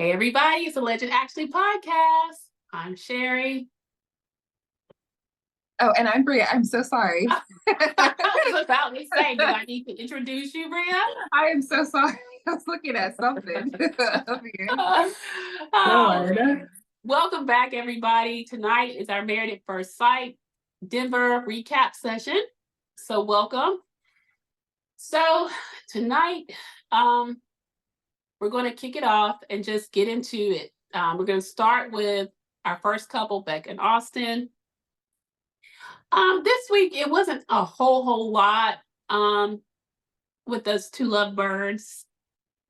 Hey everybody, it's a Legend Actually podcast. I'm Sherry. Oh, and I'm Bria. I'm so sorry. I was about to say, do I need to introduce you, Bria? I am so sorry. I was looking at something over here. Oh, welcome back, everybody. Tonight is our Married at First Sight Denver recap session. So welcome. So tonight, we're going to kick it off and just get into it. We're going to start with our first couple, Becca and Austin. This week, it wasn't a whole lot with those two lovebirds,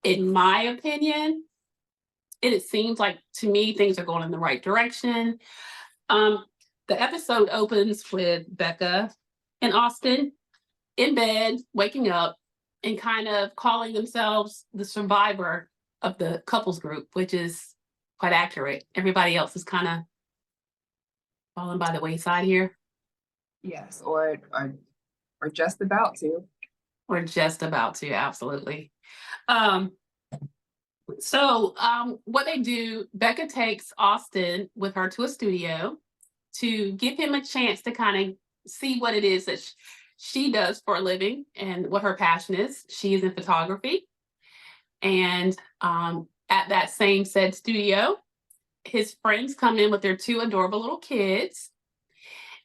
in my opinion. It seems like, to me, things are going in the right direction. The episode opens with Becca and Austin in bed, waking up, and kind of calling themselves the survivor of the couples group, which is quite accurate. Everybody else is kind of falling by the wayside here. Yes, or just about to. Or just about to, absolutely. So what they do, Becca takes Austin with her to a studio to give him a chance to kind of see what it is that she does for a living and what her passion is. She is in photography. And at that same said studio, his friends come in with their two adorable little kids.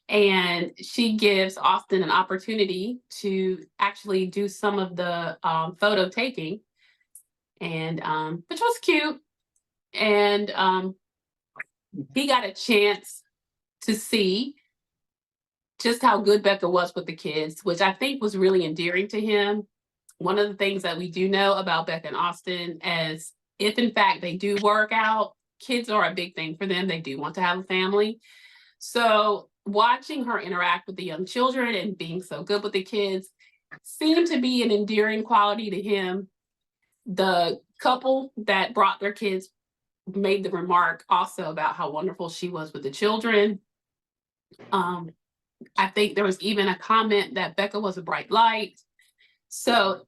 And she gives Austin an opportunity to actually do some of the photo taking, and which was cute. And he got a chance to see just how good Becca was with the kids, which I think was really endearing to him. One of the things that we do know about Becca and Austin is if in fact they do work out, kids are a big thing for them. They do want to have a family. So watching her interact with the young children and being so good with the kids seemed to be an endearing quality to him. The couple that brought their kids made the remark also about how wonderful she was with the children. I think there was even a comment that Becca was a bright light. So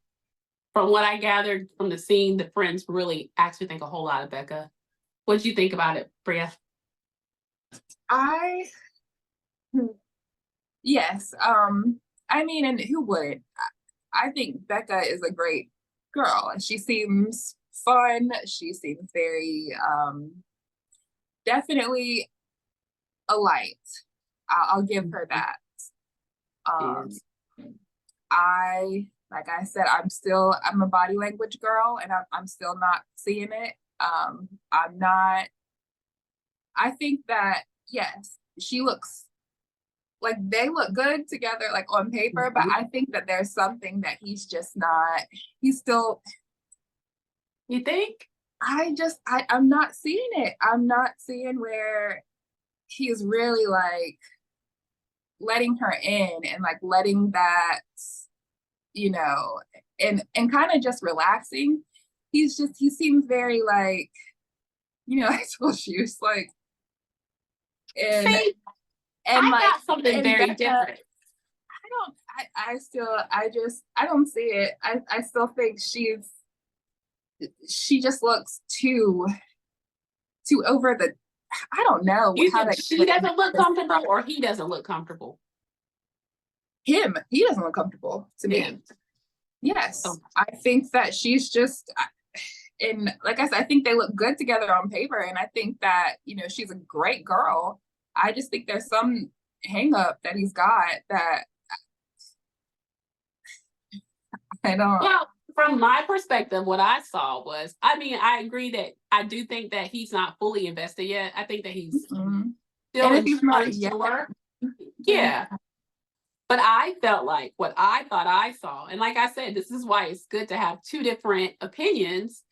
from what I gathered from the scene, the friends really actually think a whole lot of Becca. What did you think about it, Bria? Yes. I mean, and who would? I think Becca is a great girl. She seems fun. She seems very definitely a light. I'll give her that. Yes. Like I said, I'm a body language girl, and I'm still not seeing it. I think that, yes, she looks like they look good together, like on paper, but I think that there's something that he's still. You think? I'm not seeing it. I'm not seeing where he's really like letting her in and like letting that, and kind of just relaxing. He seems very like, I told you, it's like, and See, and I like got something very Becca, different. I don't see it. I still think she just looks too over the, I don't know. You think she doesn't look comfortable or he doesn't look comfortable? He doesn't look comfortable to me. Yeah. Yes. Oh. I think that she's just, and like I said, I think they look good together on paper. And I think that, she's a great girl. I just think there's some hang up that he's got that I don't. Well, from my perspective, what I saw was, I agree that I do think that he's not fully invested yet. I think that he's still unsure. Yeah. But I felt like what I thought I saw, and like I said, this is why it's good to have two different opinions,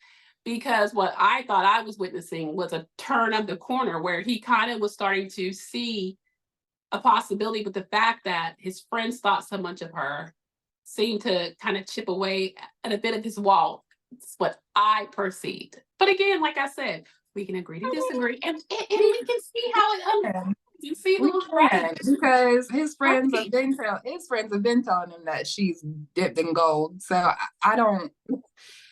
because what I thought I was witnessing was a turn of the corner where he kind of was starting to see a possibility with the fact that his friends thought so much of her, seemed to kind of chip away at a bit of his wall. It's what I perceived. But again, like I said, we can agree to disagree, and we can see how it unfolds. You see, because his friends have been telling him that she's dipped in gold. So I don't.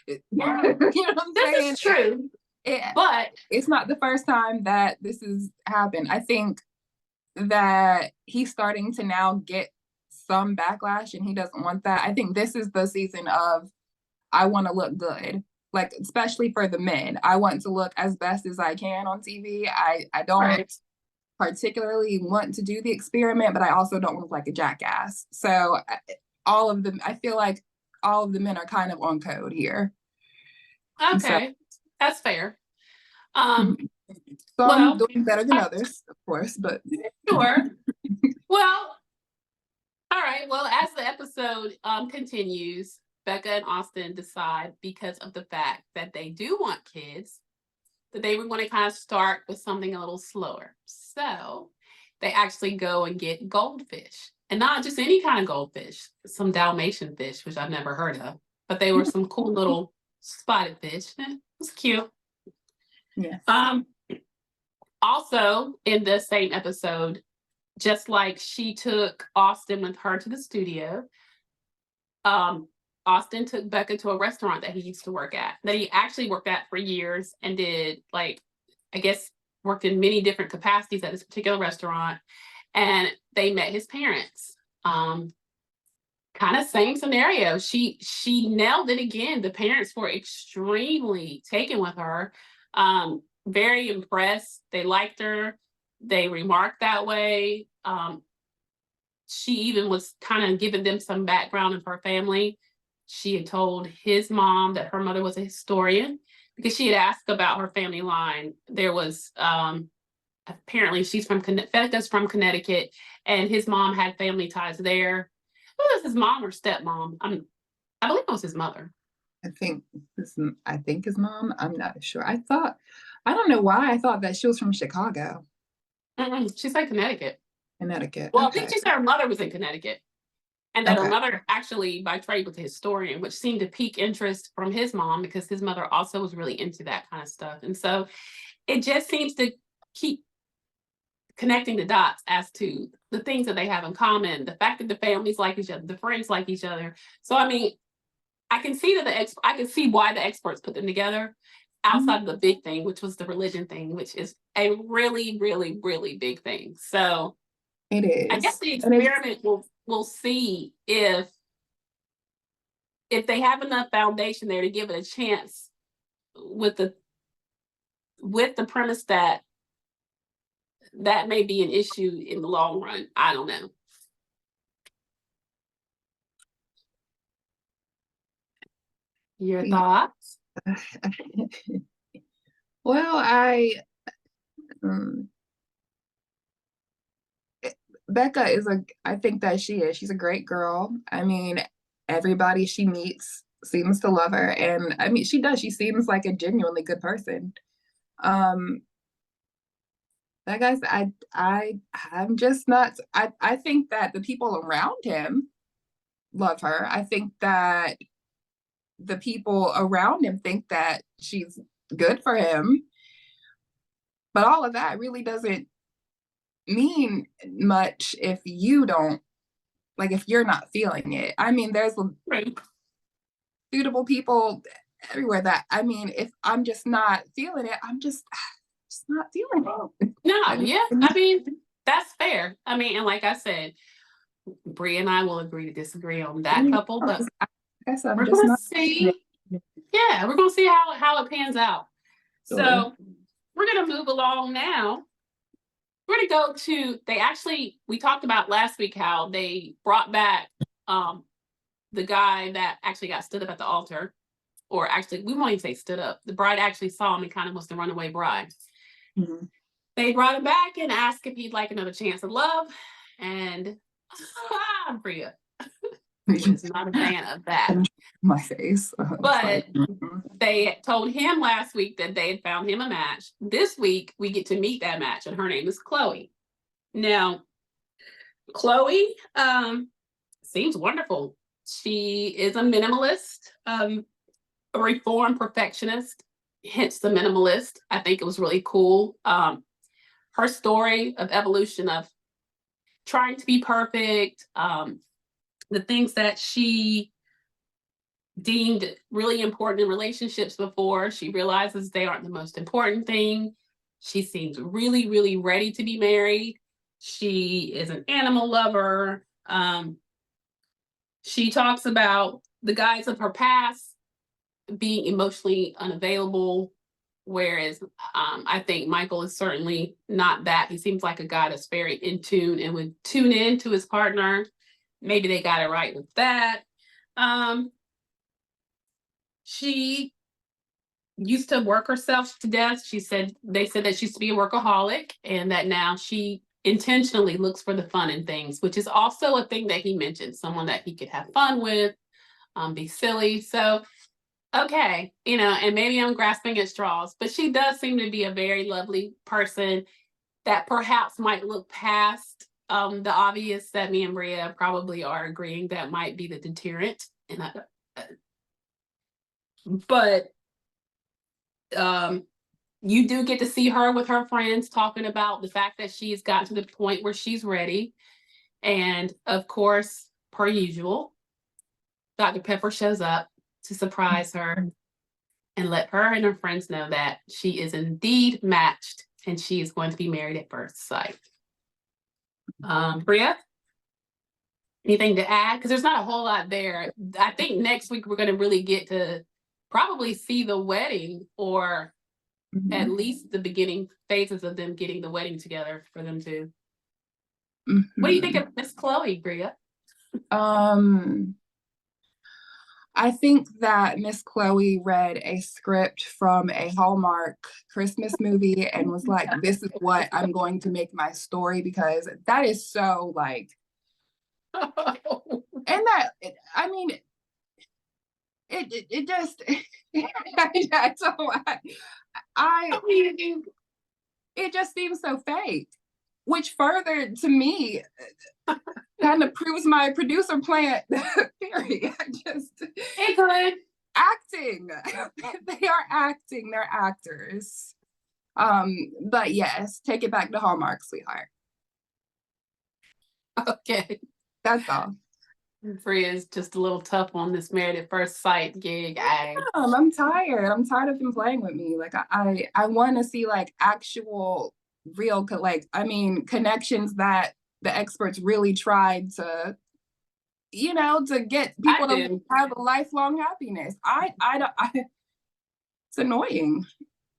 You know what I'm saying? This is true. But It's not the first time that this has happened. I think that he's starting to now get some backlash and he doesn't want that. I think this is the season of I want to look good. Like, especially for the men. I want to look as best as I can on TV. I don't right. particularly want to do the experiment, but I also don't look like a jackass. So all of them, I feel like all of the men are kind of on code here. Okay, that's fair. Well, Some doing better than others, of course, but sure. Well, all right. Well, as the episode continues, Becca and Austin decide, because of the fact that they do want kids, that they were going to kind of start with something a little slower. So they actually go and get goldfish, and not just any kind of goldfish, some Dalmatian fish, which I've never heard of, but they were some cool little spotted fish. It was cute. yes. Also, in the same episode, just like she took Austin with her to the studio, Austin took Becca to a restaurant that he used to work at, that he actually worked at for years and did, like, I guess, worked in many different capacities at this particular restaurant. And they met his parents. Kind of same scenario. She nailed it again. The parents were extremely taken with her, very impressed. They liked her. They remarked that way. She even was kind of giving them some background of her family. She had told his mom that her mother was a historian, because she had asked about her family line. There was apparently she's from Becca's from Connecticut, and his mom had family ties there. Who was his mom or stepmom? I believe it was his mother. I think his mom. I'm not sure. I don't know why I thought that she was from Chicago. She said Connecticut. Connecticut. Well, okay. I think she said her mother was in Connecticut, and that her Okay. mother actually by trade was a historian, which seemed to pique interest from his mom, because his mother also was really into that kind of stuff. And so it just seems to keep connecting the dots as to the things that they have in common, the fact that the families like each other, the friends like each other. So I mean, I can see that I can see why the experts put them together, outside of the big thing, which was the religion thing, which is a really, really, really big thing. So It is. I guess the experiment will see if they have enough foundation there to give it a chance, with the premise that may be an issue in the long run. I don't know. Your thoughts? Well, Becca I think that she's a great girl. I mean, everybody she meets seems to love her. And I mean, she seems like a genuinely good person. Like I said, I'm just not, I think that the people around him love her. I think that the people around him think that she's good for him. But all of that really doesn't mean much if you don't, like, if you're not feeling it. I mean, there's suitable people everywhere that, I mean, if I'm just not feeling it, I'm just not feeling it. No, I mean, that's fair. I mean, and like I said, Bree and I will agree to disagree on that couple, but we're gonna see. Yeah, we're gonna see how it pans out. So we're gonna move along now. We're gonna go to, we talked about last week how they brought back the guy that actually got stood up at the altar, or actually we won't even say stood up. The bride actually saw him and kind of was the runaway bride. Mm-hmm. They brought him back and asked if he'd like another chance of love, and Bria was not a fan of that. My face. But they told him last week that they had found him a match. This week we get to meet that match, and her name is Chloe. Now, Chloe seems wonderful. She is a minimalist, a reformed perfectionist, hence the minimalist. I think it was really cool. Her story of evolution of trying to be perfect, the things that she deemed really important in relationships before. She realizes they aren't the most important thing. She seems really, really ready to be married. She is an animal lover. She talks about the guys of her past being emotionally unavailable, whereas I think Michael is certainly not that. He seems like a guy that's very in tune and would tune in to his partner. Maybe they got it right with that. She used to work herself to death. They said that she used to be a workaholic and that now she intentionally looks for the fun in things, which is also a thing that he mentioned, someone that he could have fun with, be silly. So, okay, and maybe I'm grasping at straws, but she does seem to be a very lovely person that perhaps might look past the obvious that me and Bria probably are agreeing that might be the deterrent. But you do get to see her with her friends talking about the fact that she's gotten to the point where she's ready. And of course, per usual, Dr. Pepper shows up to surprise her and let her and her friends know that she is indeed matched and she is going to be married at first sight. Bria, anything to add? Because there's not a whole lot there. I think next week we're going to really get to probably see the wedding, or at least the beginning phases of them getting the wedding together for them to. What do you think of Miss Chloe, Bria? I think that Miss Chloe read a script from a Hallmark Christmas movie and was like, this is what I'm going to make my story, because that is so like, and that, I mean, it just, it just seems so fake, which further to me kind of proves my producer plant theory. Acting. They are acting, they're actors. But yes, take it back to Hallmark, sweetheart. Okay. That's all. Bria is just a little tough on this married at first sight gig. I'm tired. I'm tired of them playing with me. Like I want to see like actual real connections that the experts really tried to to get people to have a lifelong happiness. It's annoying.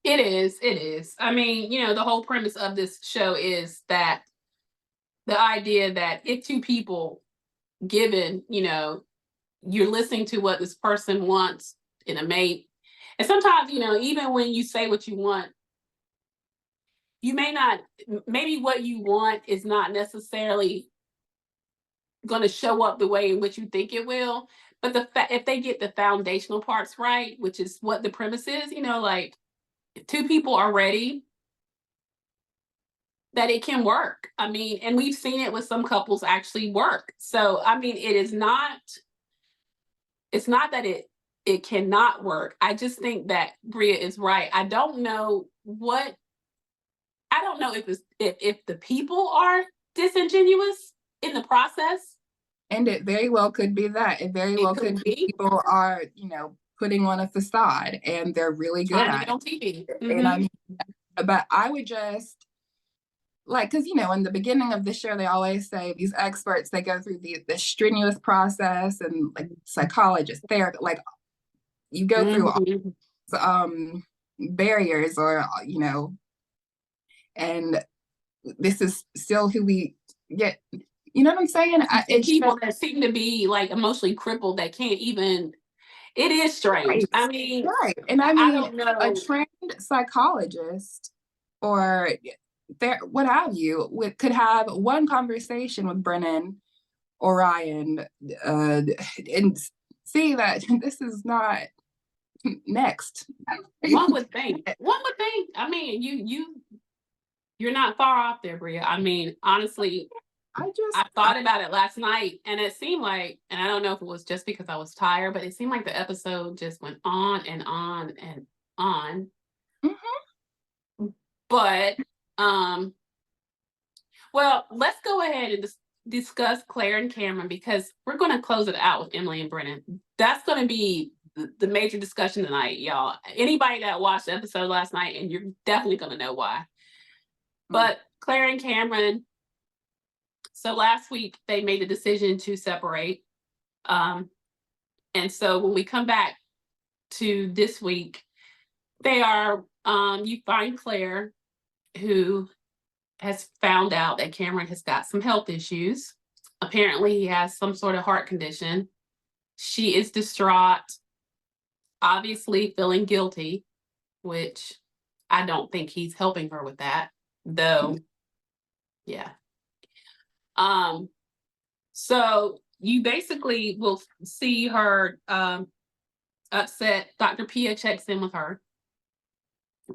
It is. I mean, the whole premise of this show is that the idea that if two people, given, you're listening to what this person wants in a mate, and sometimes, even when you say what you want, you maybe what you want is not necessarily going to show up the way in which you think it will. But if they get the foundational parts right, which is what the premise is, like if two people are ready, that it can work. I mean, and we've seen it with some couples actually work. So, I mean, it's not that it cannot work. I just think that Bria is right. I don't know if the people are disingenuous in the process. And it very well could be that. It very well could be people are, putting on a facade and they're really good at it. On TV. And I mean, but I would just because in the beginning of the show they always say these experts, they go through the strenuous process, and like psychologists, therapy, like you go through all barriers, or and this is still who we get. You know what I'm saying? It's people that seem to be like emotionally crippled that can't even. It is strange. Right. I mean, right. And I mean, I don't know. A trained psychologist or what have you could have one conversation with Brennan or Ryan and see that this is not next. One would think. I mean, you're not far off there, Bria. I mean, honestly. I thought about it last night, and it seemed like, and I don't know if it was just because I was tired, but it seemed like the episode just went on and on and on. But, well, let's go ahead and just discuss Clare and Cameron because we're going to close it out with Emily and Brennan. That's going to be the major discussion tonight, y'all. Anybody that watched the episode last night, and you're definitely going to know why. But Clare and Cameron, so last week they made the decision to separate. And so when we come back to this week, they are, you find Clare, who has found out that Cameron has got some health issues. Apparently he has some sort of heart condition. She is distraught, obviously feeling guilty, which I don't think he's helping her with that, though. Yeah. So you basically will see her upset. Dr. Pia checks in with her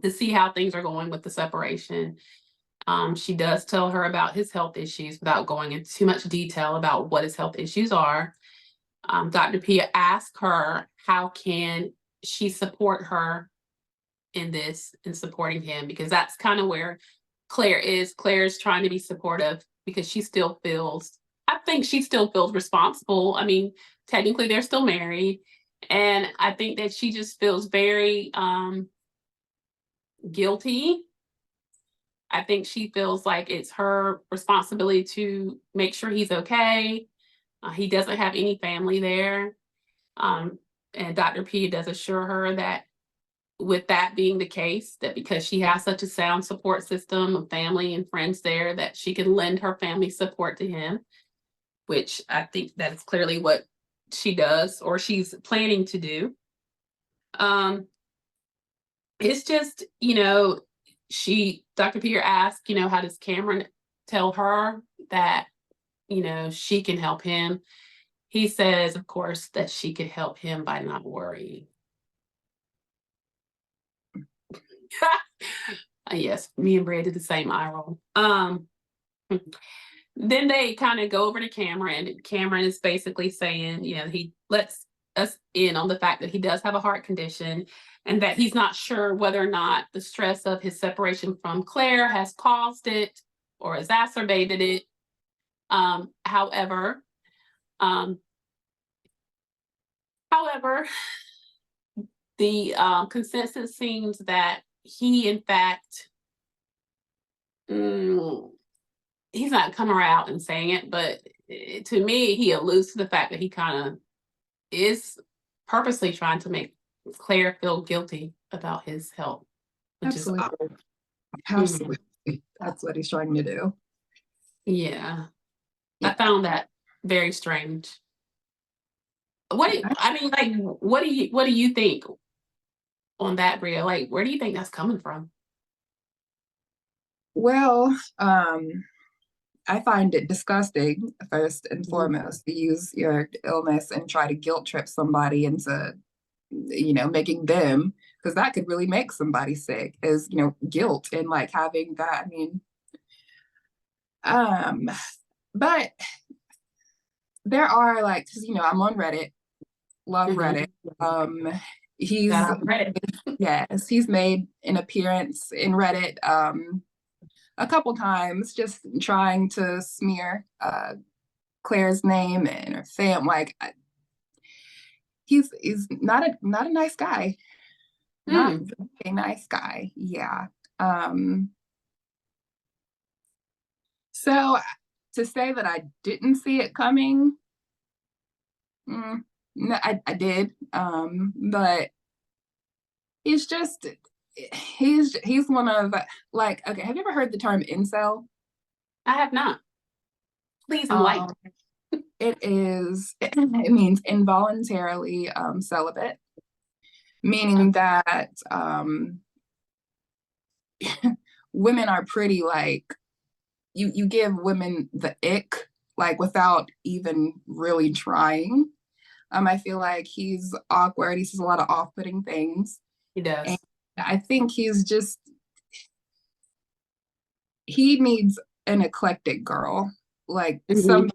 to see how things are going with the separation. She does tell her about his health issues without going into too much detail about what his health issues are. Dr. Pia asks her, how can she support her in this, in supporting him? Because that's kind of where Clare is. Claire's trying to be supportive because she still feels, I think she still feels responsible. I mean, technically they're still married. And I think that she just feels very guilty. I think she feels like it's her responsibility to make sure he's okay. He doesn't have any family there. And Dr. P does assure her that with that being the case, that because she has such a sound support system of family and friends there, that she can lend her family support to him, which I think that is clearly what she does, or she's planning to do. It's just, you know, Dr. Peter asked, you know, how does Cameron tell her that, you know, she can help him? He says, of course, that she could help him by not worrying. Yes, me and Brad did the same eye roll. Then they kind of go over to Cameron, and Cameron is basically saying, you know, he lets us in on the fact that he does have a heart condition and that he's not sure whether or not the stress of his separation from Clare has caused it or exacerbated it. However, the consensus seems that he, in fact, he's not coming out and saying it, but to me, he alludes to the fact that he kind of is purposely trying to make Clare feel guilty about his health, which Absolutely. is Absolutely. That's what he's trying to do. Yeah. I found that very strange. What do you think on that, Bria? Like, where do you think that's coming from? Well, I find it disgusting, first and foremost, to use your illness and try to guilt trip somebody into, you know, making them, because that could really make somebody sick, is, you know, guilt and like having that. I mean, but there are like, 'cause, you know, I'm on Reddit, love Reddit. He's yes, he's made an appearance in Reddit a couple times, just trying to smear Claire's name and her fam. Like, he's not a nice guy. Not a nice guy. Yeah. So to say that I didn't see it coming, no, I did. But he's just he's one of, like, okay, have you ever heard the term incel? I have not. Please enlighten. It means involuntarily celibate, meaning that women are pretty, like, you give women the ick, like, without even really trying. I feel like he's awkward. He says a lot of off-putting things. He does. And I think he needs an eclectic girl, like some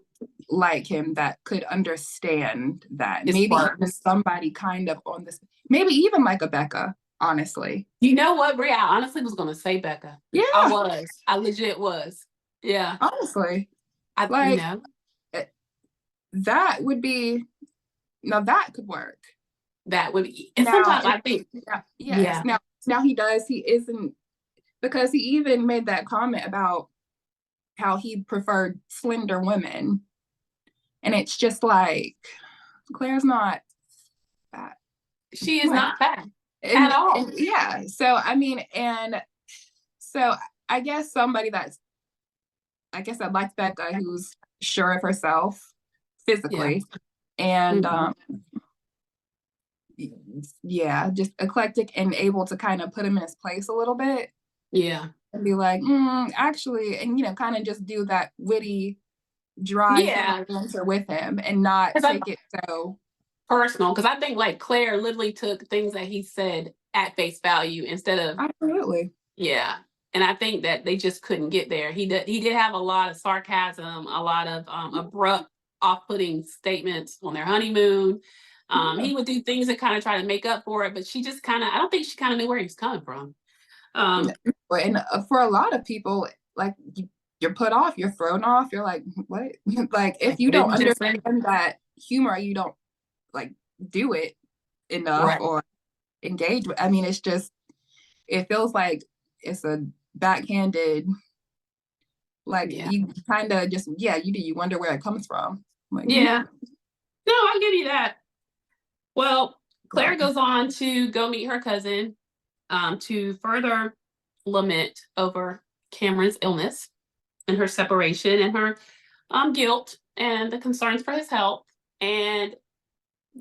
like him that could understand that. Maybe even somebody kind of on this, maybe even like a Becca, honestly. You know what, Bria? I honestly was going to say Becca. Yeah. I legit was. Yeah. Honestly. Like, that would be, now that could work. That would, and Now, sometimes I think, yes. Now he isn't, because he even made that comment about how he preferred slender women. And it's just like, Claire's not fat. she is not fat And, at all. and yeah. So, I mean, and so I guess somebody that's, I guess I like Becca, who's sure of herself physically. And yeah, just eclectic and able to kind of put him in his place a little bit. Yeah. And be like, actually, and kind of just do that witty, dry answer with him and not take it so personal. Because I think like Claire literally took things that he said at face value instead of absolutely. Yeah. And I think that they just couldn't get there. He did have a lot of sarcasm, a lot of abrupt, off-putting statements on their honeymoon. He would do things that kind of try to make up for it, but she just kind of, I don't think she kind of knew where he was coming from. And for a lot of people, like, you're put off, you're thrown off, you're like, what? Like, if you don't understand that humor, you don't like do it enough or engage with. I mean, it's just, it feels like it's a backhanded, like you kind of just, you wonder where it comes from. Like, no, I give you that. Well, Claire goes on to go meet her cousin to further lament over Cameron's illness and her separation and her guilt and the concerns for his health. And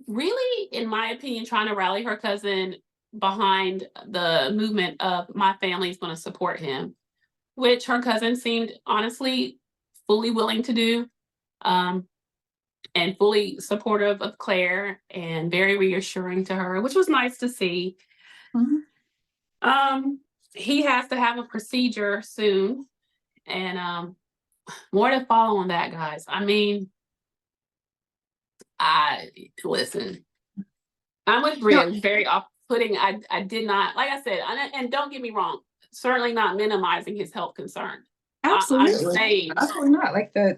really, in my opinion, trying to rally her cousin behind the movement of my family is going to support him, which her cousin seemed honestly fully willing to do. And fully supportive of Claire and very reassuring to her, which was nice to see. He has to have a procedure soon, and more to follow on that, guys. I mean, listen, I'm with Bria. Very off-putting. I did not, like I said, and don't get me wrong, certainly not minimizing his health concern. Absolutely. I'm saying, absolutely not. Like go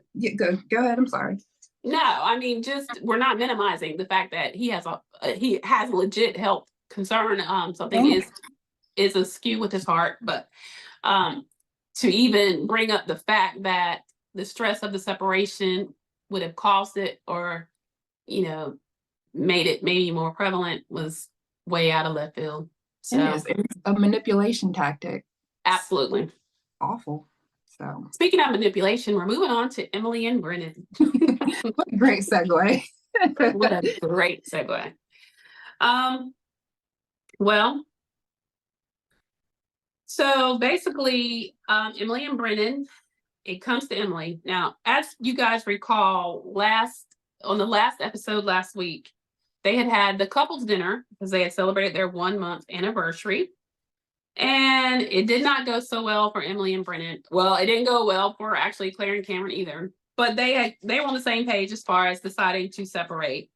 ahead. I'm sorry. No, I mean, just we're not minimizing the fact that he has a legit health concern. Something is askew with his heart, but to even bring up the fact that the stress of the separation would have caused it, or made it maybe more prevalent, was way out of left field. So it's a manipulation tactic. Absolutely awful. So speaking of manipulation, we're moving on to Emily and Brennan. What a great segue. What a great segue. Well, so basically, Emily and Brennan, it comes to Emily. Now, as you guys recall, on the last episode last week, they had the couples dinner because they had celebrated their 1-month anniversary. And it did not go so well for Emily and Brennan. Well, it didn't go well for actually Clare and Cameron either. But they were on the same page as far as deciding to separate.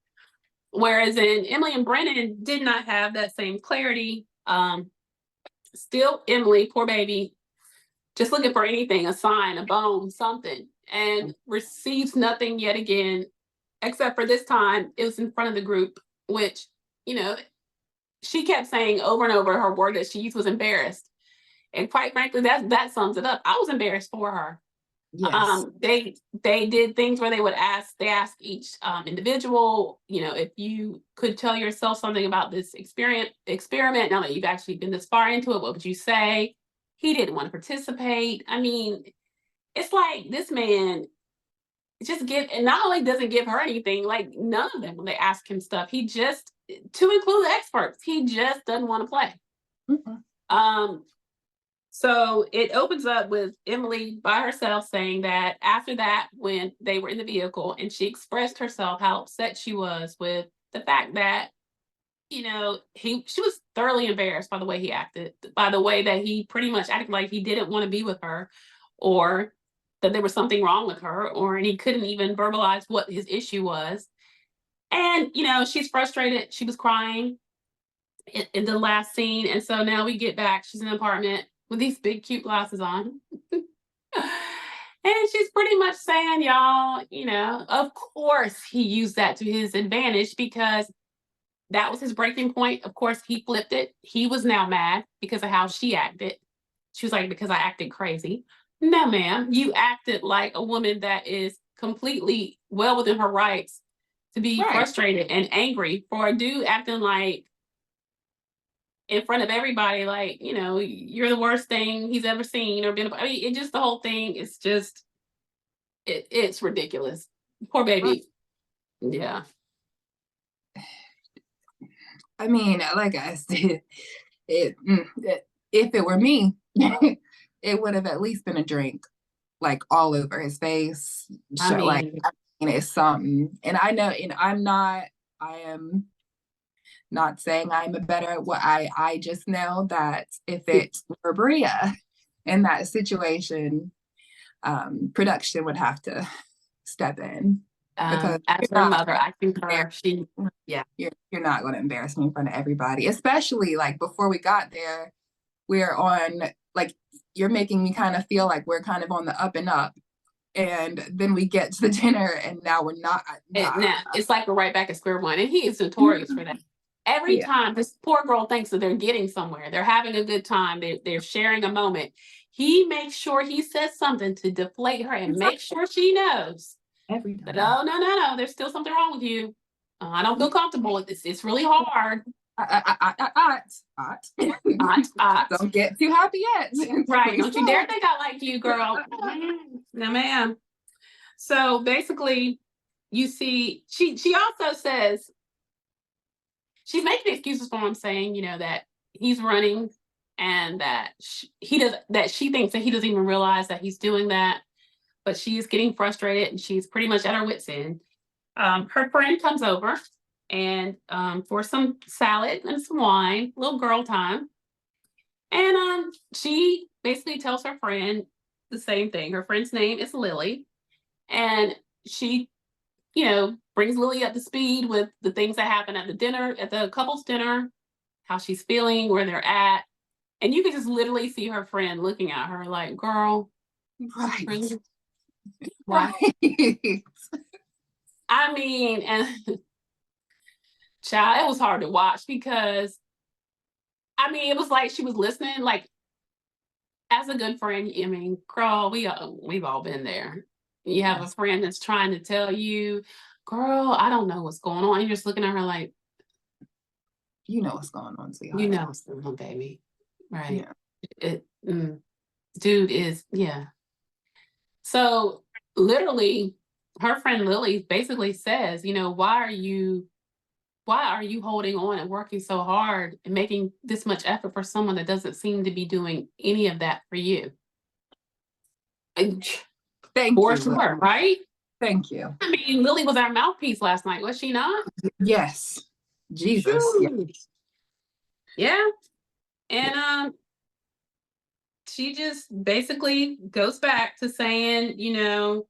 Whereas in Emily and Brennan did not have that same clarity. Still, Emily, poor baby, just looking for anything, a sign, a bone, something, and receives nothing yet again, except for this time it was in front of the group, which, she kept saying over and over her word that she used was embarrassed. And quite frankly, that sums it up. I was embarrassed for her. Yes. They did things where they asked each individual, if you could tell yourself something about this experiment, now that you've actually been this far into it, what would you say? He didn't want to participate. I mean, it's like this man just and not only doesn't give her anything, like none of them, when they ask him stuff, he just, to include the experts, he just doesn't want to play. So it opens up with Emily by herself saying that after that, when they were in the vehicle and she expressed herself how upset she was with the fact that, she was thoroughly embarrassed by the way he acted, by the way that he pretty much acted like he didn't want to be with her, or that there was something wrong with her, and he couldn't even verbalize what his issue was. And, she's frustrated. She was crying in the last scene. And so now we get back. She's in an apartment with these big, cute glasses on. And she's pretty much saying, y'all, you know, of course he used that to his advantage because that was his breaking point. Of course, he flipped it. He was now mad because of how she acted. She was like, because I acted crazy. No, ma'am, you acted like a woman that is completely well within her rights to be Right. frustrated and angry for a dude acting like in front of everybody, like, you know, you're the worst thing he's ever seen or been. I mean, it just, the whole thing is just, it's ridiculous. Poor baby. Yeah. I mean, like I said, if it were me, it would have at least been a drink, like all over his face. I Like, mean, I mean, it's something. And I know, and I am not saying I'm a better, what I just know that if it were Bria in that situation, production would have to step in because as you're her not mother, I concur. She, yeah. you're not going to embarrass me in front of everybody, especially like before we got there, we're on, like, you're making me kind of feel like we're kind of on the up and up, and then we get to the dinner and now we're not. Now it's like we're right back at square one, and he is notorious for that. Every Yeah. time this poor girl thinks that they're getting somewhere, they're having a good time, they're sharing a moment, he makes sure he says something to deflate her and make sure she knows Every that, time. oh, no, there's still something wrong with you. I don't feel comfortable with this. It's really hard. Don't get too happy yet. Right. Please Don't you dare think I like you, girl. No, ma'am. So basically, you see, she also says she's making excuses for him, saying, you know, that he's running and that he does, that she thinks that he doesn't even realize that he's doing that. But she's getting frustrated and she's pretty much at her wit's end. Her friend comes over and for some salad and some wine, little girl time. And she basically tells her friend the same thing. Her friend's name is Lily. And she, you know, brings Lily up to speed with the things that happen at the dinner, at the couple's dinner, how she's feeling, where they're at. And you can just literally see her friend looking at her like, girl, right. really? Right. I mean, and child, it was hard to watch because I mean, it was like she was listening, like as a good friend. I mean, girl, we've all been there. You have a friend that's trying to tell you, girl, I don't know what's going on. And you're just looking at her like, you know what's going on, sweetheart. you know what's going on, baby. Right. Yeah. Dude is, yeah. So literally, her friend Lily basically says, you know, why are you holding on and working so hard and making this much effort for someone that doesn't seem to be doing any of that for you? And Thank for you. sure, right? Thank you. I mean, Lily was our mouthpiece last night, was she not? Yes. Jesus. Yeah. And she just basically goes back to saying, you know,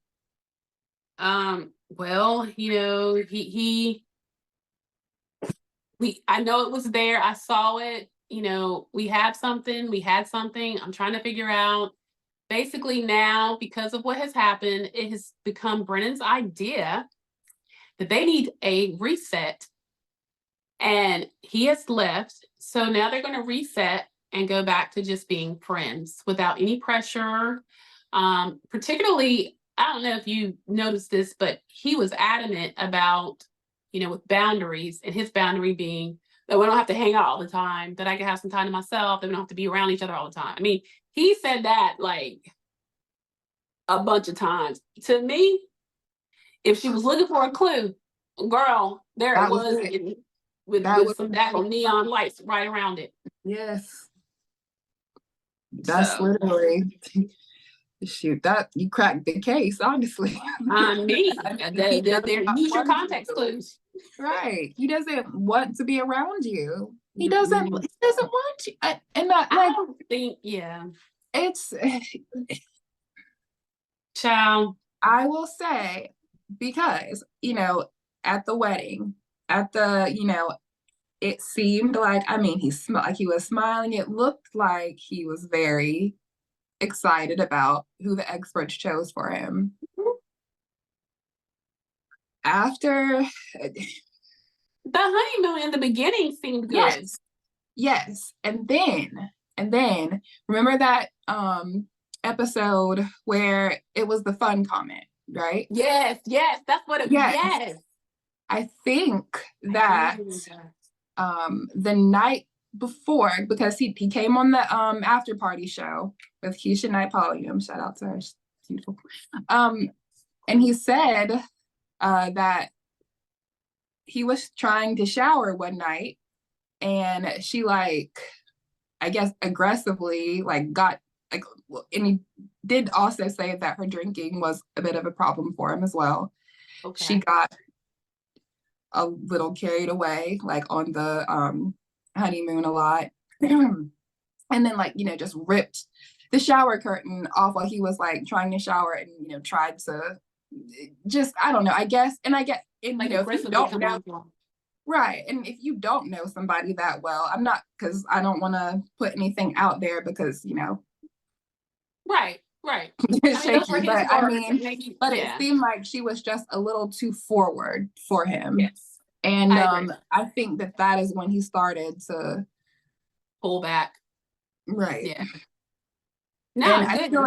well, you know, I know it was there. I saw it. You know, we had something. I'm trying to figure out. Basically, now, because of what has happened, it has become Brennan's idea that they need a reset. And he has left. So now they're going to reset and go back to just being friends without any pressure. Particularly, I don't know if you noticed this, but he was adamant about, you know, with boundaries, and his boundary being that we don't have to hang out all the time, that I can have some time to myself, that we don't have to be around each other all the time. I mean, he said that like a bunch of times. To me, if she was looking for a clue, girl, there it was, with some daggone neon lights right around it. Yes. That's literally, shoot, that you cracked the case, honestly. Use your context clues. Right. He doesn't want to be around you. He doesn't want you. And not I like, don't think, yeah. It's Child. I will say, because, you know, at the wedding, you know, it seemed like, I mean, he was smiling. It looked like he was very excited about who the experts chose for him. After, The honeymoon in the beginning seemed good. yes. And then remember that episode where it was the fun comment, right? Yes, that's what it yes. I think that the night before, because he came on the after party show with Keisha Knight Podium, shout out to her, she's beautiful. And he said that he was trying to shower one night and she I guess aggressively got and he did also say that her drinking was a bit of a problem for him as well. Okay. She got a little carried away on the honeymoon a lot. And then just ripped the shower curtain off while he was if you don't know, right, and if you don't know somebody that well, I'm not, because I don't want to put anything out there because right shaky, but it seemed like she was just a little too forward for him. Yes. And I think that is when he started to pull back. Right. Yeah. No, and I feel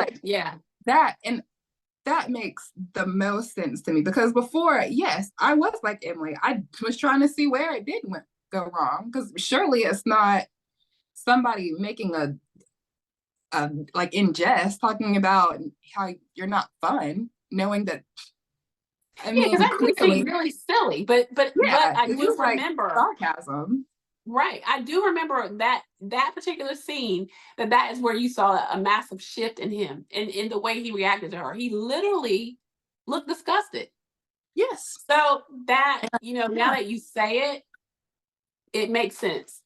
that makes the most sense to me, because before, yes, I was like Emily. I was trying to see where it did go wrong, because surely it's not somebody making a in jest talking about how you're not fun, knowing that. I mean, because that could seem really silly, but I do remember sarcasm. Right. I do remember that particular scene, that is where you saw a massive shift in him and in the way he reacted to her. He literally looked disgusted. Yes. So that, now that you say it, it makes sense.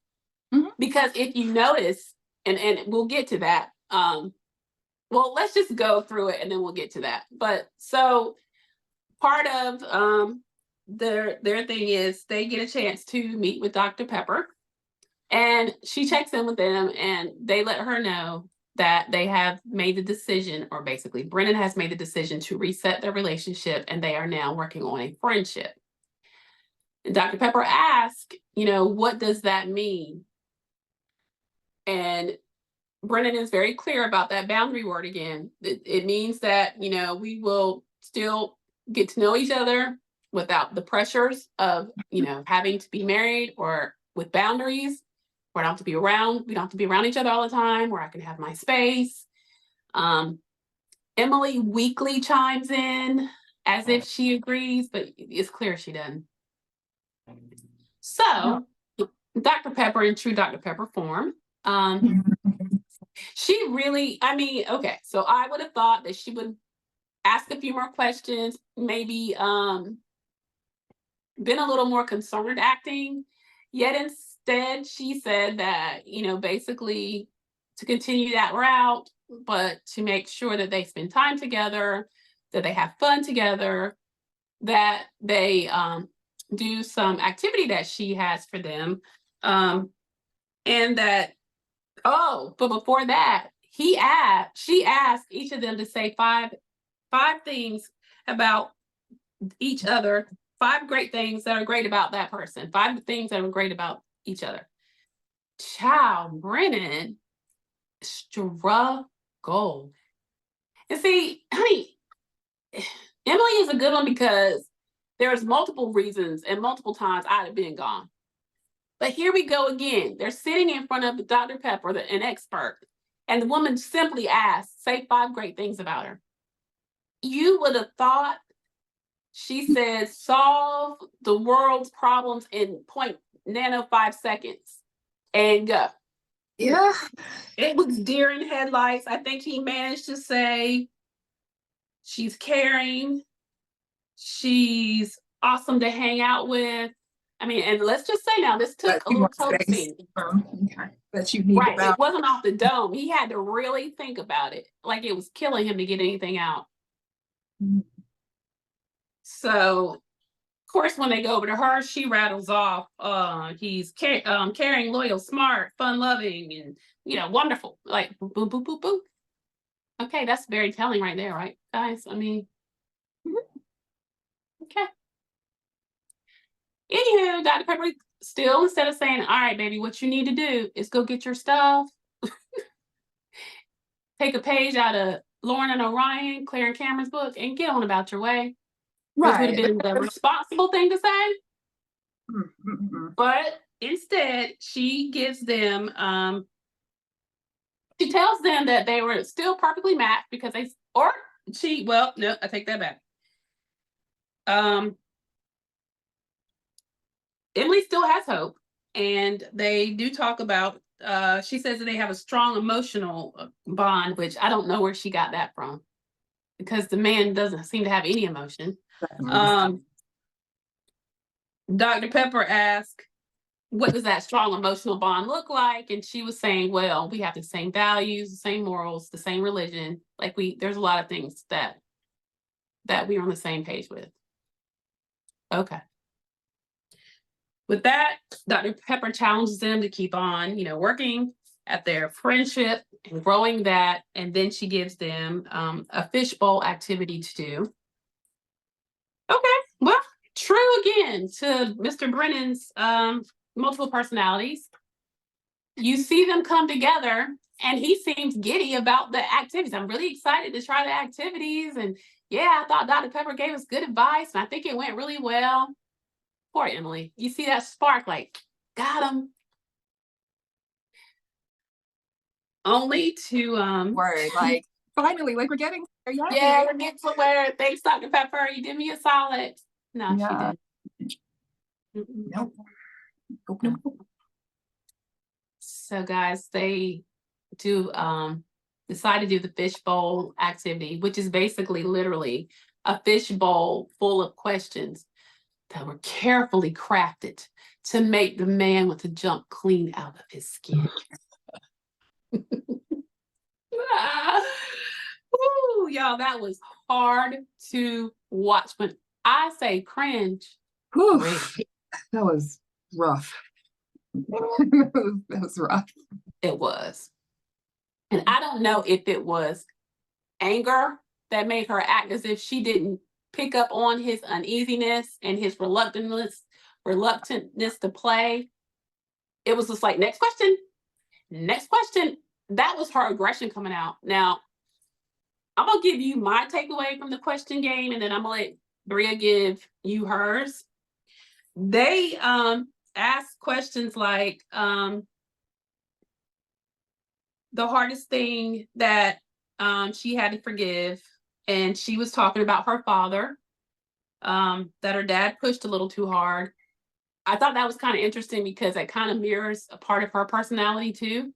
Mm-hmm. Because if you notice, and we'll get to that, well, let's just go through it and then we'll get to that. But so part of their thing is they get a chance to meet with Dr. Pepper, and she checks in with them and they let her know that they have made the decision, or basically Brennan has made the decision to reset their relationship and they are now working on a friendship. And Dr. Pepper asked, what does that mean? And Brennan is very clear about that boundary word again. It means that, we will still get to know each other without the pressures of, having to be married, or with boundaries, where I don't have to be around. We don't have to be around each other all the time, where I can have my space. Emily weakly chimes in as if she agrees, but it's clear she doesn't. So Dr. Pepper, in true Dr. Pepper form, she really, okay, so I would have thought that she would ask a few more questions, maybe been a little more concerned acting, yet instead she said that, basically to continue that route, but to make sure that they spend time together, that they have fun together, that they do some activity that she has for them, and that, but before that, she asked each of them to say five things about each other, 5 great things that are great about that person, 5 things that are great about each other. Child, Brennan struggled. And see, honey, Emily is a good one because there's multiple reasons and multiple times I'd have been gone. But here we go again. They're sitting in front of Dr. Pepper, an expert, and the woman simply asked, say 5 great things about her. You would have thought she said, solve the world's problems in 0.05 seconds and go. Yeah. It was deer in headlights. I think he managed to say, she's caring, she's awesome to hang out with. And let's just say now, this took a little coaxing. Okay. That you need right. It wasn't off the dome. He had to really think about it. Like it was killing him to get anything out. Mm-hmm. So, of course, when they go over to her, she rattles off, he's caring, loyal, smart, fun-loving, and, wonderful. Like, boop, boop, boop, boop, boop. Okay, that's very telling right there, right, guys? I mean, Mhm. okay. Anywho, Dr. Pepper still, instead of saying, all right, baby, what you need to do is go get your stuff, take a page out of Lauren and Orion, Clare and Cameron's book, and get on about your way, which would have Right. been the responsible thing to say. Mm-mm. But instead, she gives them, she tells them that they were still perfectly matched because well, no, I take that back. Emily still has hope, and they do talk about, she says that they have a strong emotional bond, which I don't know where she got that from because the man doesn't seem to have any emotion. Dr. Pepper asked, what does that strong emotional bond look like? And she was saying, well, we have the same values, the same morals, the same religion. Like there's a lot of things that we're on the same page with. Okay. With that, Dr. Pepper challenges them to keep on, working at their friendship and growing that. And then she gives them a fishbowl activity to do. Okay, well, true again to Mr. Brennan's multiple personalities. You see them come together and he seems giddy about the activities. I'm really excited to try the activities. And yeah, I thought Dr. Pepper gave us good advice and I think it went really well. Poor Emily. You see that spark, like, got him. Only to Word, like finally, like we're getting there. yeah, we're getting somewhere. Thanks, Dr. Pepper. You did me a solid. No, she Yeah. didn't. Nope. Nope. So guys, they do decide to do the fishbowl activity, which is basically literally a fishbowl full of questions that were carefully crafted to make the man want to jump clean out of his skin. Ooh, y'all, that was hard to watch. When I say cringe, That was rough. That was rough. it was. And I don't know if it was anger that made her act as if she didn't pick up on his uneasiness and his reluctantness to play. It was just like, next question. That was her aggression coming out. Now, I'm gonna give you my takeaway from the question game, and then I'm gonna let Bria give you hers. They asked questions like the hardest thing that she had to forgive, and she was talking about her father, that her dad pushed a little too hard. I thought that was kind of interesting because it kind of mirrors a part of her personality too.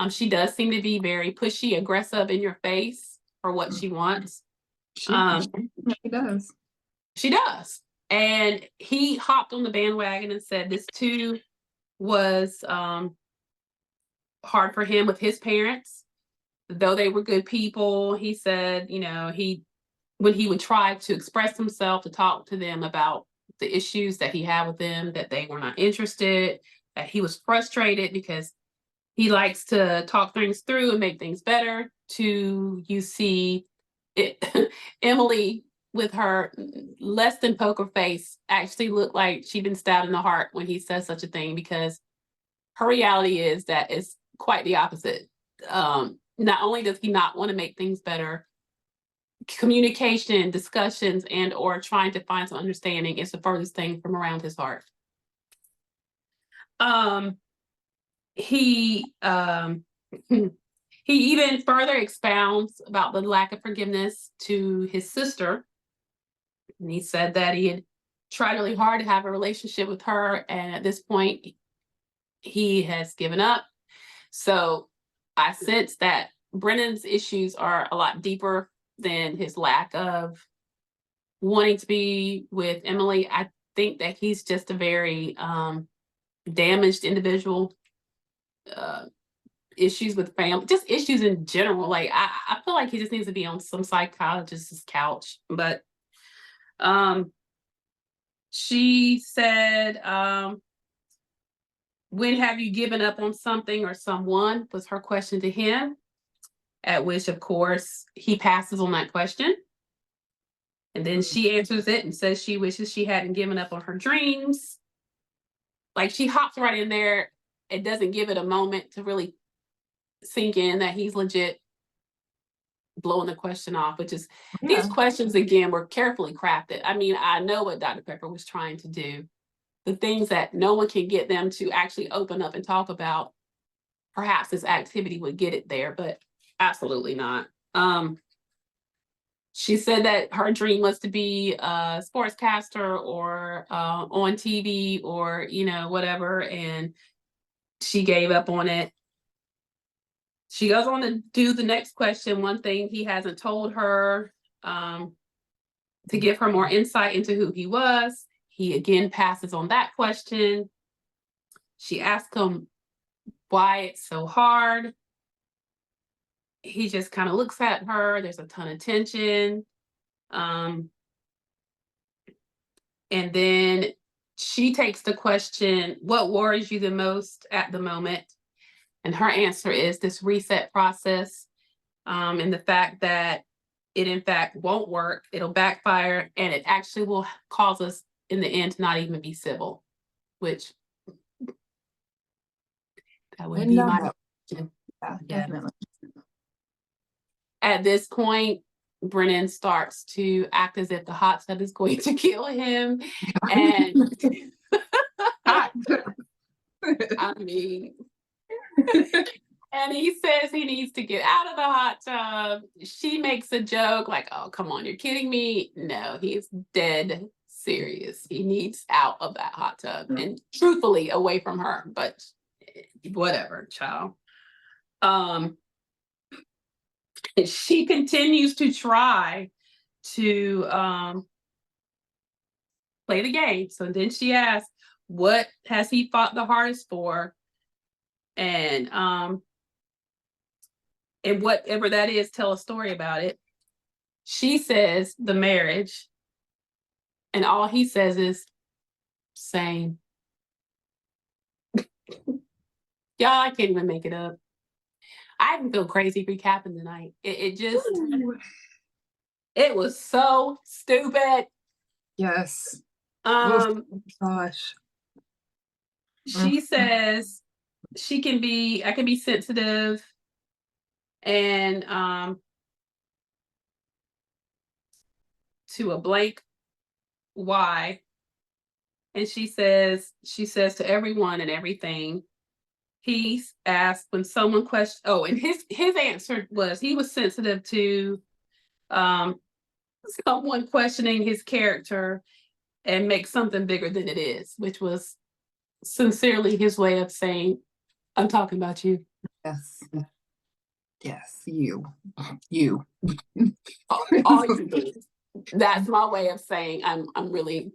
She does seem to be very pushy, aggressive in your face for what she wants. She does. She does. And he hopped on the bandwagon and said this too was hard for him with his parents. Though they were good people, he said, when he would try to express himself, to talk to them about the issues that he had with them, that they were not interested, that he was frustrated because he likes to talk things through and make things better. You see it, Emily with her less than poker face actually looked like she'd been stabbed in the heart when he says such a thing, because her reality is that it's quite the opposite. Not only does he not want to make things better, communication, discussions, and or trying to find some understanding is the furthest thing from around his heart. He even further expounds about the lack of forgiveness to his sister. And he said that he had tried really hard to have a relationship with her, and at this point, he has given up. So I sense that Brennan's issues are a lot deeper than his lack of wanting to be with Emily. I think that he's just a very damaged individual. Issues with family, just issues in general. Like I feel like he just needs to be on some psychologist's couch. But she said, when have you given up on something or someone, was her question to him. at which, of course, he passes on that question. And then she answers it and says she wishes she hadn't given up on her dreams. Like, she hops right in there. It doesn't give it a moment to really sink in that he's legit blowing the question off, which is, these questions, again, were carefully crafted. I mean, I know what Dr. Pepper was trying to do. The things that no one can get them to actually open up and talk about, perhaps this activity would get it there, but absolutely not. She said that her dream was to be a sportscaster or on TV or, you know, whatever, and she gave up on it. She goes on to do the next question. One thing he hasn't told her, to give her more insight into who he was. He again passes on that question. She asks him why it's so hard. He just kind of looks at her. There's a ton of tension. And then she takes the question, what worries you the most at the moment? And her answer is this reset process, and the fact that it in fact won't work, it'll backfire, and it actually will cause us in the end to not even be civil, which that would be my opinion. Yeah, definitely. At this point, Brennan starts to act as if the hot tub is going to kill him. And I mean, and he says he needs to get out of the hot tub. She makes a joke like, oh, come on, you're kidding me. No, he's dead serious. He needs out of that hot tub and truthfully away from her, but whatever, child. And she continues to try to play the game. So then she asks, what has he fought the hardest for? And whatever that is, tell a story about it. She says the marriage, and all he says is same. Y'all, I can't even make it up. I even feel crazy recapping tonight. It just, it was so stupid. Yes. Gosh. She says I can be sensitive and to a blank why. And she says to everyone and everything. He asked when someone questioned, and his answer was he was sensitive to someone questioning his character and make something bigger than it is, which was sincerely his way of saying, I'm talking about you. Yes. Yes, you. All you do. That's my way of saying I'm really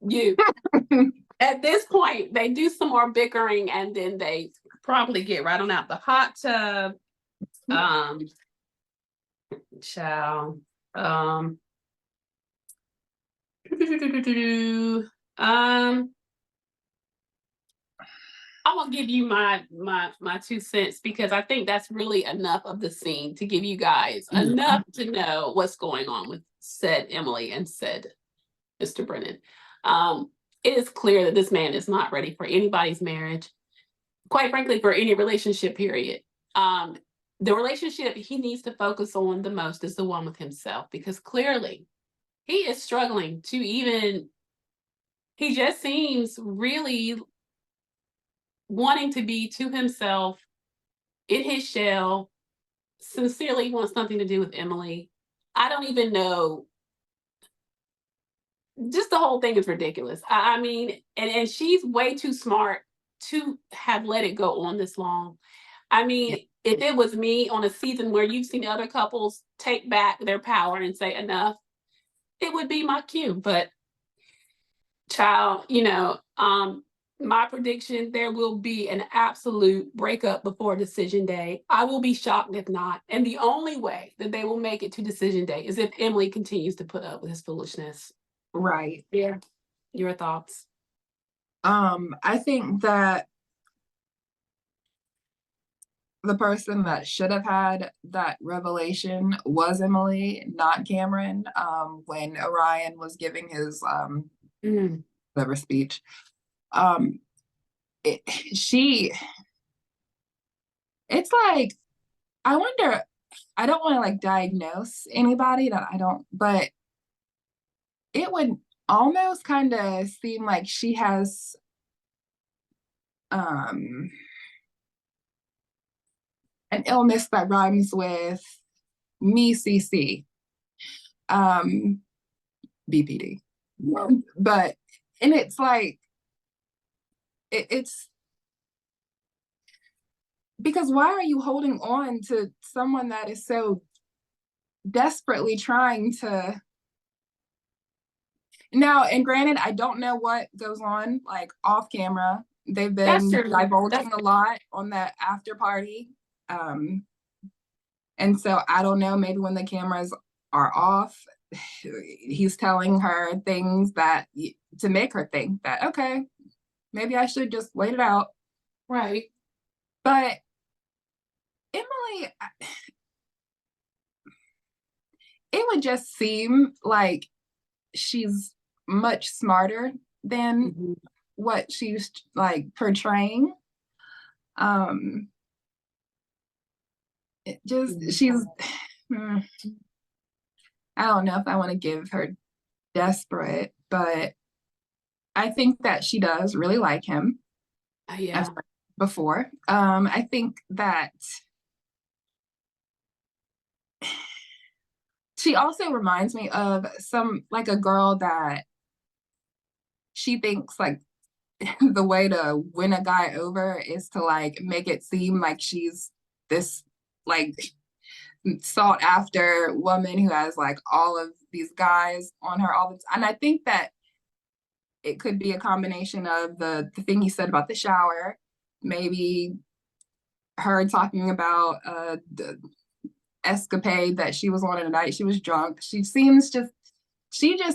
you. At this point, they do some more bickering and then they probably get right on out the hot tub. Child. I'm gonna give you my 2 cents because I think that's really enough of the scene to give you guys enough to know what's going on with said Emily and said Mr. Brennan. It is clear that this man is not ready for anybody's marriage, quite frankly, for any relationship, period. The relationship he needs to focus on the most is the one with himself, because clearly he is struggling to even, he just seems really wanting to be to himself in his shell, sincerely wants nothing to do with Emily. I don't even know. Just the whole thing is ridiculous. I mean, and she's way too smart to have let it go on this long. I mean, if it was me on a season where you've seen other couples take back their power and say enough, it would be my cue. But child, my prediction, there will be an absolute breakup before decision day. I will be shocked if not. And the only way that they will make it to decision day is if Emily continues to put up with his foolishness. Right. Yeah. Your thoughts? I think that the person that should have had that revelation was Emily, not Cameron. When Orion was giving his Mm. whatever speech, um, it, she, it's like, I wonder. I don't want to like diagnose anybody that I don't, but it would almost kind of seem like she has um an illness that rhymes with me CC, um BPD. But and it's like it's because why are you holding on to someone that is so desperately trying to now, and granted, I don't know what goes on like off camera. They've That's been true. divulging a lot on that after party. Um, and so I don't know, maybe when the cameras are off, he's telling her things that to make her think that, okay, maybe I should just wait it out. Right. But Emily, it would just seem like she's much smarter than Mhm. what she's like portraying. It just she's I don't know if I want to give her desperate, but I think that she does really like him. I've Yeah. said before. I think that she also reminds me of some like a girl that she thinks like the way to win a guy over is to like make it seem like she's this like sought after woman who has like all of these guys on her all the time. And I think that it could be a combination of the thing you said about the shower, maybe her talking about the escapade that she was on at night. She was drunk. She just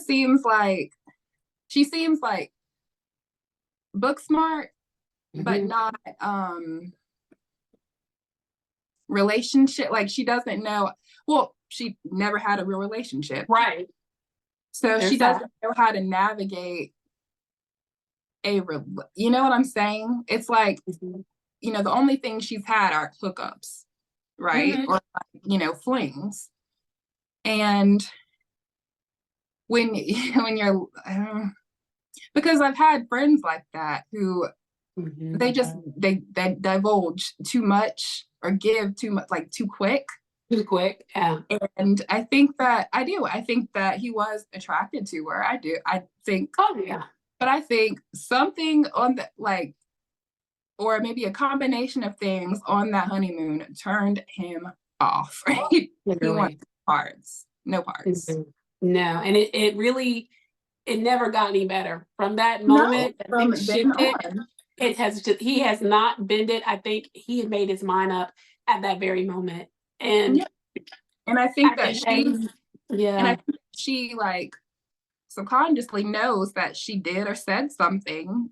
seems like she seems like book smart, but Mhm. not relationship. Like she doesn't know. Well, she never had a real relationship, Right. so she There's that. doesn't know how to navigate you know what I'm saying? It's like, Mhm. the only thing she's had are hookups, right? Mhm. Or flings. And when when you're because I've had friends like that who Mhm. they divulge too much or give too much like too quick. Too quick. Yeah. And I think that I do. I think that he was attracted to her. I do. I think, Oh yeah. but I think something on the like or maybe a combination of things on that honeymoon turned him off. Right? He wants Literally. parts, no parts. Mhm. No, and it really it never got any better from that No, moment that from things then shifted. on. It has just he has not bended. I think he had made his mind up at that very moment, and Yeah. And I I think that think that and I yeah, think she like subconsciously knows that she did or said something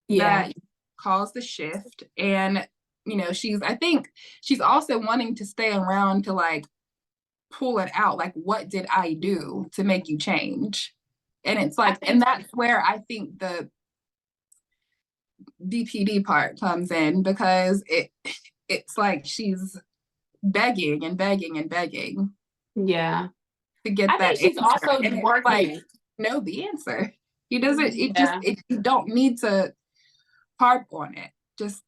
yeah, that caused the shift. And, I think she's also wanting to stay around to like pull it out. Like, what did I do to make you change? And it's I like, and think that's where I think the DPD part comes in because it's like she's begging and begging and begging yeah. to get I think that she's answer. also And it's like, working. know the answer. He doesn't, Yeah, you don't need to harp on it. Just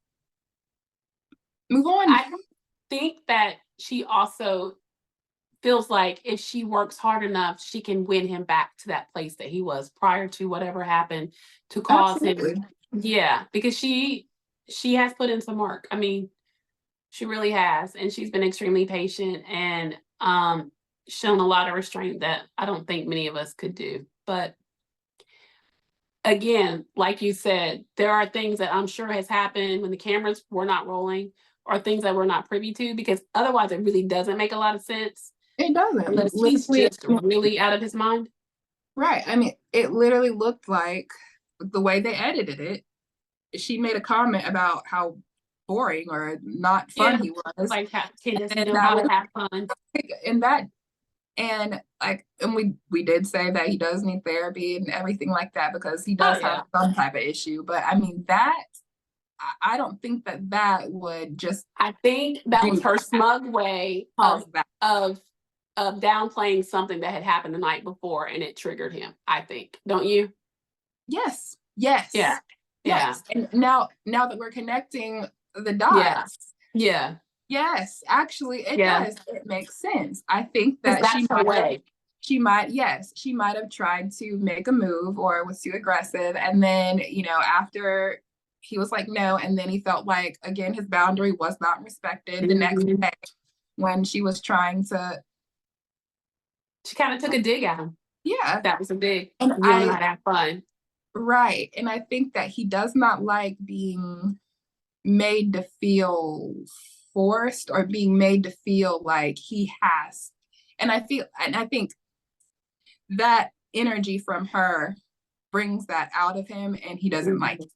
move on. I think that she also feels like if she works hard enough, she can win him back to that place that he was prior to whatever happened to cause him. Absolutely. Yeah, because she has put in some work. I mean, she really has, and she's been extremely patient and shown a lot of restraint that I don't think many of us could do. But again, like you said, there are things that I'm sure has happened when the cameras were not rolling or things that we're not privy to because otherwise it really doesn't make a lot of sense It doesn't. unless he's Literally, just really out of his mind. right. I mean, it literally looked like the way they edited it. She made a comment about how boring or not fun Yeah. he was. Like, he doesn't And know that how was- to have fun. And we did say that he does need therapy and everything like that, because he does yeah. have some type of issue. But I mean, I don't think that would just I think that was do her smug way cause that. of downplaying something that had happened the night before, and it triggered him. I think, don't you? Yes. Yeah. Yes. And now that we're connecting the dots, Yeah. yes, actually it Yeah. does. It makes sense. I think 'Cause that that's her way. she might have tried to make a move or was too aggressive. And then, after he was like, no, and then he felt like, again, his boundary was not respected the next Mhm. day when she was trying to, She kind of took a dig at him. yeah, That was a dig. And You don't know how to have fun. right. And I think that he does not like being made to feel forced or being made to feel like he has. And I think that energy from her brings that out of him, and he doesn't like it.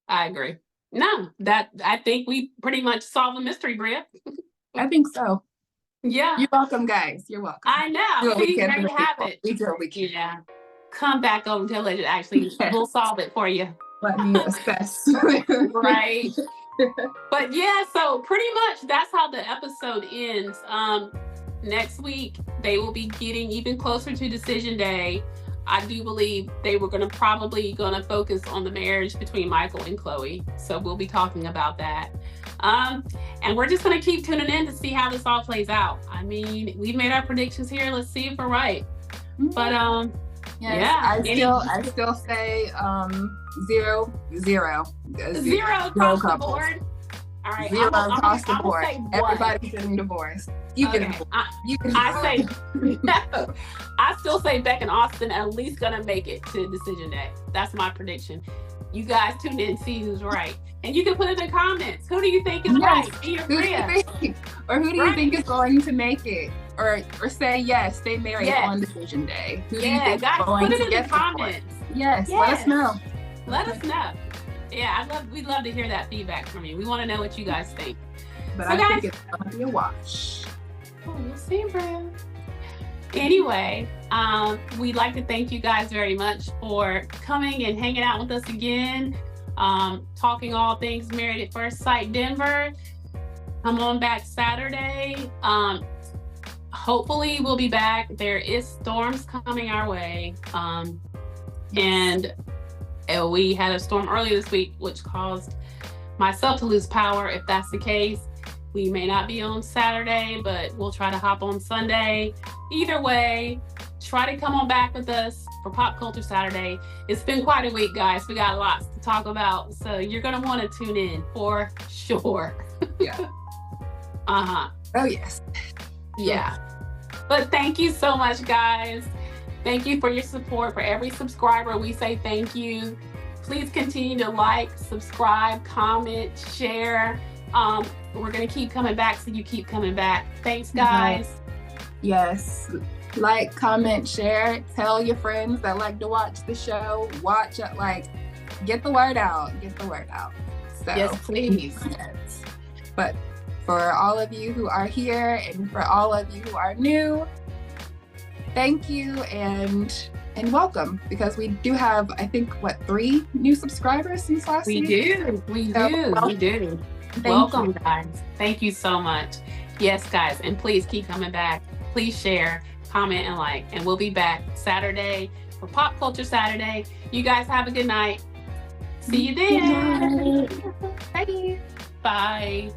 I agree. No, I think we pretty much solved the mystery, Bria. I think so. Yeah. You're welcome, guys. You're welcome. I know. Do what we See, can there for you the have people. it. We do what we can. Yeah. Come back over to Legend. Actually, Yes. we'll solve it for you. Let me assess. Right. But yeah, so pretty much that's how the episode ends. Next week they will be getting even closer to decision day. I do believe they were probably gonna focus on the marriage between Michael and Chloe. So we'll be talking about that. And we're just gonna keep tuning in to see how this all plays out. I mean, we've made our predictions here. Let's see if we're right. But yes, yeah. I still say 0-0. Zero across the couples. board. All right. Zero I'm across the gonna board. say one. Everybody's getting divorced. You get a Okay, divorce. You get a I say divorce. I still say Becca and Austin at least gonna make it to decision day. That's my prediction. You guys tune in and see who's right. And you can put in the comments. Who do you think is Yes. right? Me or Who do Bria? you think? Or who do you Right. think is going to make it? Or say yes, stay married Yes. on decision day. Who do you Yeah, think guys, is going put it to in get the divorced? comments. Yes, let us Yes. know. Let us know. Yeah, we'd love to hear that feedback from you. We want to know what you guys think. But So I guys- think it's gonna be a wash. Oh, we'll see, Bria. Anyway, we'd like to thank you guys very much for coming and hanging out with us again. Talking all things Married at First Sight Denver. Come on back Saturday. Hopefully we'll be back. There is storms coming our way. And we had a storm earlier this week, which caused myself to lose power. If that's the case, we may not be on Saturday, but we'll try to hop on Sunday. Either way, try to come on back with us for Pop Culture Saturday. It's been quite a week, guys. We got lots to talk about, so you're gonna want to tune in for sure. Yeah. Uh-huh. Oh yes. Yeah. But thank you so much, guys. Thank you for your support. For every subscriber, we say thank you. Please continue to like, subscribe, comment, share. We're gonna keep coming back, so you keep coming back. Thanks, guys. Yes. Like, comment, share, tell your friends that like to watch the show. Watch it, get the word out. Get the word out. So, Yes, please. yes. But for all of you who are here and for all of you who are new, thank you and welcome, because we do have, I think, 3 new subscribers since last We week? do. We So, do. We do. Thank Welcome, you. guys. Thank you so much. Yes, guys. And please keep coming back. Please share, comment, and like. And we'll be back Saturday for Pop Culture Saturday. You guys have a good night. See you then. Bye. Bye.